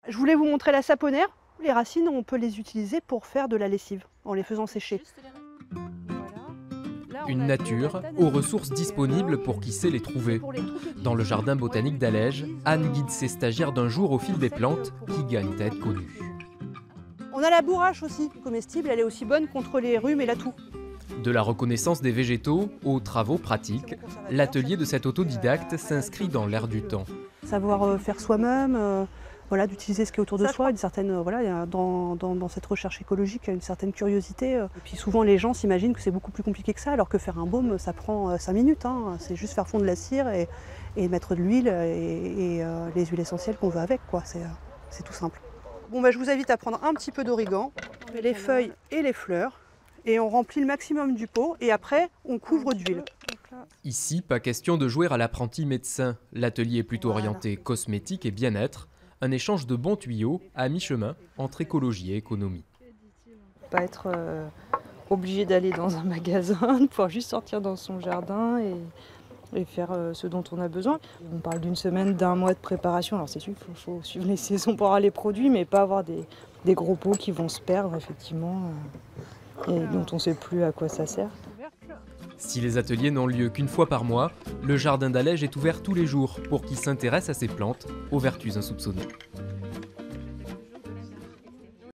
Je voulais vous montrer la saponaire. Les racines, on peut les utiliser pour faire de la lessive, en les faisant sécher. Une nature aux ressources disponibles pour qui sait les trouver. Dans le jardin botanique d'Allège, Anne guide ses stagiaires d'un jour au fil des plantes qui gagnent à être connues. On a la bourrache aussi, comestible, elle est aussi bonne contre les rhumes et la toux. De la reconnaissance des végétaux aux travaux pratiques, l'atelier de cet autodidacte s'inscrit dans l'air du temps. Savoir faire soi-même, voilà, d'utiliser ce qui est autour de soi, une certaine, voilà, il y a dans cette recherche écologique, il y a une certaine curiosité. Et puis souvent les gens s'imaginent que c'est beaucoup plus compliqué que ça, alors que faire un baume, ça prend 5 minutes. Hein. C'est juste faire fondre la cire et mettre de l'huile et les huiles essentielles qu'on veut avec, quoi. C'est tout simple. Bon, bah, je vous invite à prendre un petit peu d'origan, les feuilles et les fleurs, et on remplit le maximum du pot, et après on couvre d'huile. Ici, pas question de jouer à l'apprenti médecin. L'atelier est plutôt orienté cosmétique et bien-être, un échange de bons tuyaux à mi-chemin entre écologie et économie. Pas être obligé d'aller dans un magasin, de pouvoir juste sortir dans son jardin et faire ce dont on a besoin. On parle d'une semaine, d'un mois de préparation. Alors c'est sûr qu'il faut suivre les saisons pour avoir les produits, mais pas avoir des gros pots qui vont se perdre effectivement et dont on ne sait plus à quoi ça sert. Si les ateliers n'ont lieu qu'une fois par mois, le jardin d'Allège est ouvert tous les jours pour qui s'intéresse à ces plantes aux vertus insoupçonnées.